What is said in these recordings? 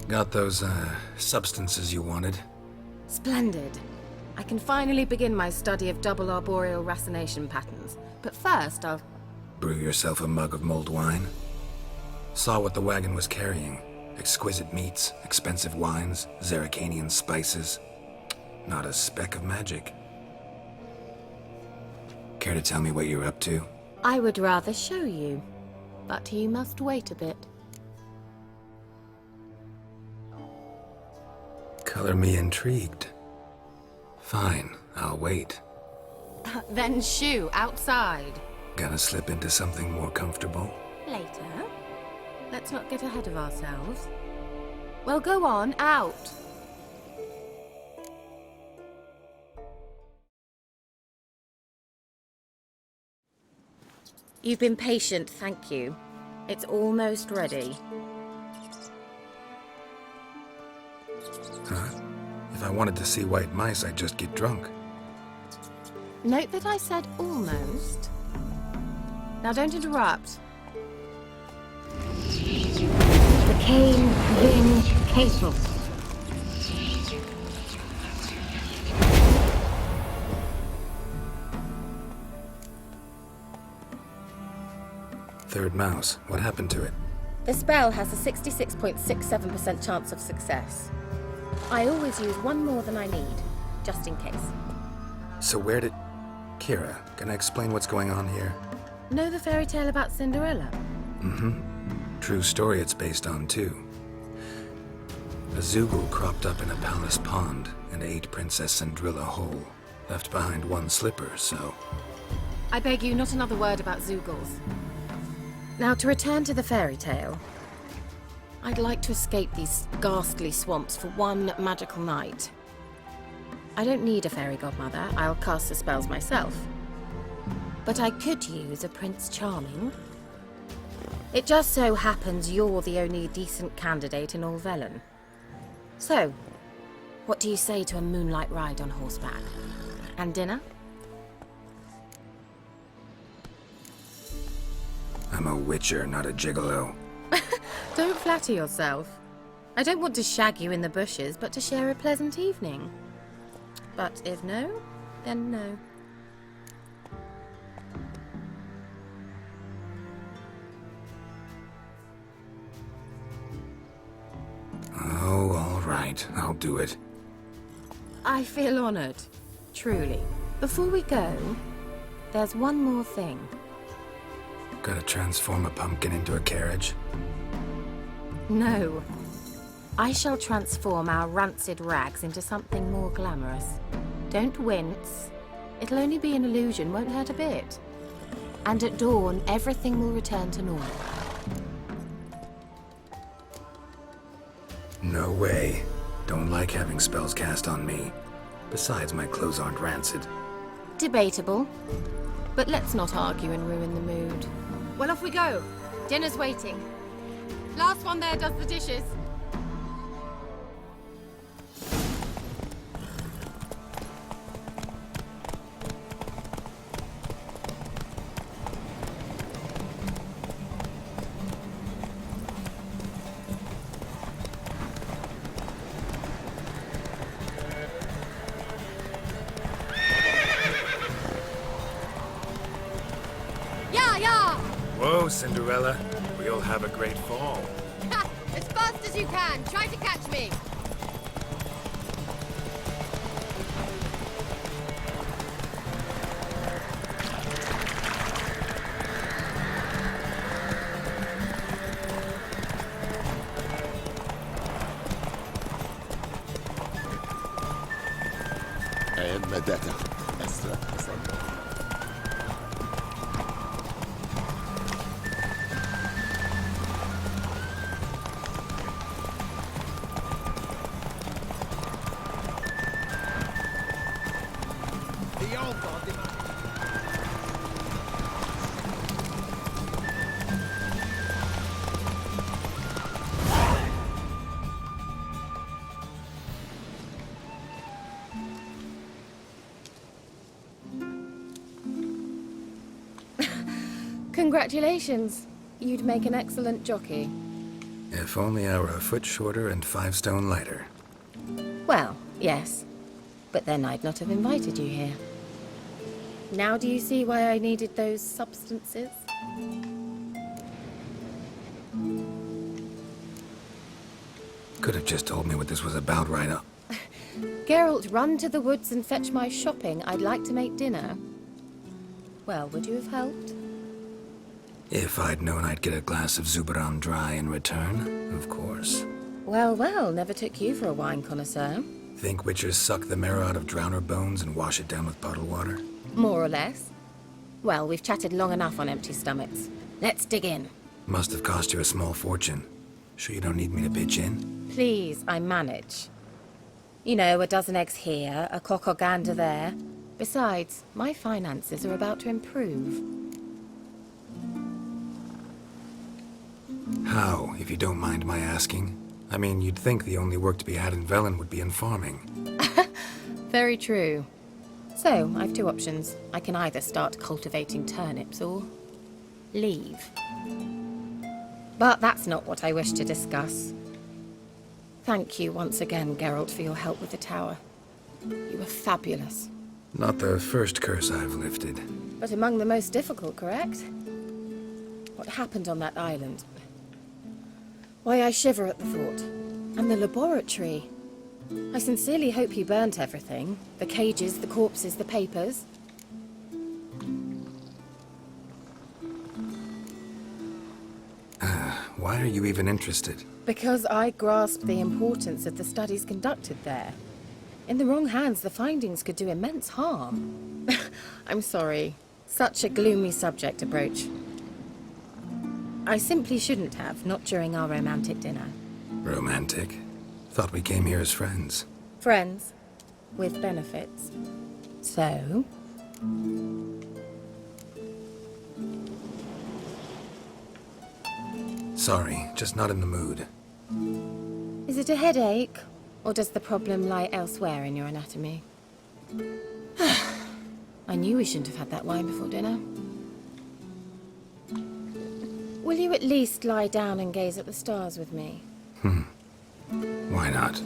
Got those, substances you wanted? Splendid. I can finally begin my study of double arboreal racination patterns. But first, I'll... Brew yourself a mug of mulled wine? Saw what the wagon was carrying. Exquisite meats, expensive wines, Zerrikanian spices. Not a speck of magic. Care to tell me what you're up to? I would rather show you, but you must wait a bit. Color me intrigued. Fine, I'll wait. Then shoo, outside. Gonna slip into something more comfortable? Later. Let's not get ahead of ourselves. Well, go on, out. You've been patient, thank you. It's almost ready. Huh? If I wanted to see white mice, I'd just get drunk. Note that I said almost. Now don't interrupt. The cane wing castle. Third mouse. What happened to it? The spell has a 66.67% chance of success. I always use one more than I need, just in case. So where did... Kira, can I explain what's going on here? Know the fairy tale about Cinderella? Mm-hmm. True story it's based on, too. A Zoogle cropped up in a palace pond and ate Princess Cinderella whole. Left behind one slipper, so... I beg you, not another word about Zoogles. Now, to return to the fairy tale. I'd like to escape these ghastly swamps for one magical night. I don't need a fairy godmother. I'll cast the spells myself. But I could use a Prince Charming. It just so happens you're the only decent candidate in all Velen. So, what do you say to a moonlight ride on horseback? And dinner? I'm a witcher, not a gigolo. Don't flatter yourself. I don't want to shag you in the bushes, but to share a pleasant evening. But if no, then no. Oh, all right. I'll do it. I feel honored. Truly. Before we go, there's one more thing. Gotta transform a pumpkin into a carriage? No. I shall transform our rancid rags into something more glamorous. Don't wince. It'll only be an illusion, won't hurt a bit. And at dawn, everything will return to normal. No way. Don't like having spells cast on me. Besides, my clothes aren't rancid. Debatable. But let's not argue and ruin the mood. Well, off we go. Dinner's waiting. Last one there does the dishes. Whoa, Cinderella. We'll have a great fall. As fast as you can. Try to catch me. Congratulations. You'd make an excellent jockey. If only I were a foot shorter and 5 stone lighter. Well, yes. But then I'd not have invited you here. Now do you see why I needed those substances? Could have just told me what this was about right up. Geralt, run to the woods and fetch my shopping. I'd like to make dinner. Well, would you have helped? If I'd known I'd get a glass of Zuberan dry in return, of course. Well, well, never took you for a wine connoisseur. Think witchers suck the marrow out of drowner bones and wash it down with puddle water? More or less. Well, we've chatted long enough on empty stomachs. Let's dig in. Must have cost you a small fortune. Sure you don't need me to pitch in? Please, I manage. You know, a dozen eggs here, a cock or gander there. Besides, my finances are about to improve. How, if you don't mind my asking? I mean, you'd think the only work to be had in Velen would be in farming. Very true. So, I've two options. I can either start cultivating turnips or leave. But that's not what I wish to discuss. Thank you once again, Geralt, for your help with the tower. You were fabulous. Not the first curse I've lifted. But among the most difficult, correct? What happened on that island? Why, I shiver at the thought. And the laboratory. I sincerely hope you burnt everything. The cages, the corpses, the papers. Why are you even interested? Because I grasped the importance of the studies conducted there. In the wrong hands, the findings could do immense harm. I'm sorry. Such a gloomy subject to broach. I simply shouldn't have, not during our romantic dinner. Romantic? Thought we came here as friends. Friends. With benefits. So? Sorry, just not in the mood. Is it a headache? Or does the problem lie elsewhere in your anatomy? I knew we shouldn't have had that wine before dinner. Will you at least lie down and gaze at the stars with me? Why not?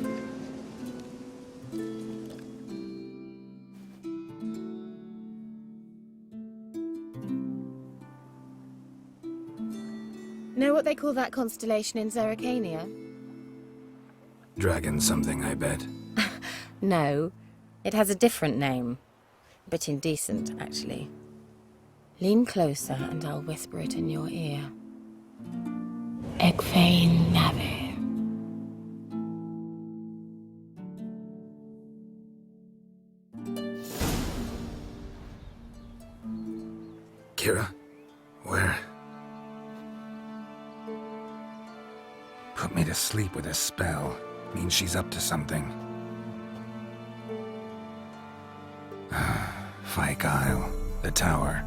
Know what they call that constellation in Zerrikania? Dragon something, I bet. No, it has a different name. A bit indecent, actually. Lean closer and I'll whisper it in your ear. Egfain Nave. Kira? Where? Put me to sleep with a spell. Means she's up to something. Fyke Isle. The tower.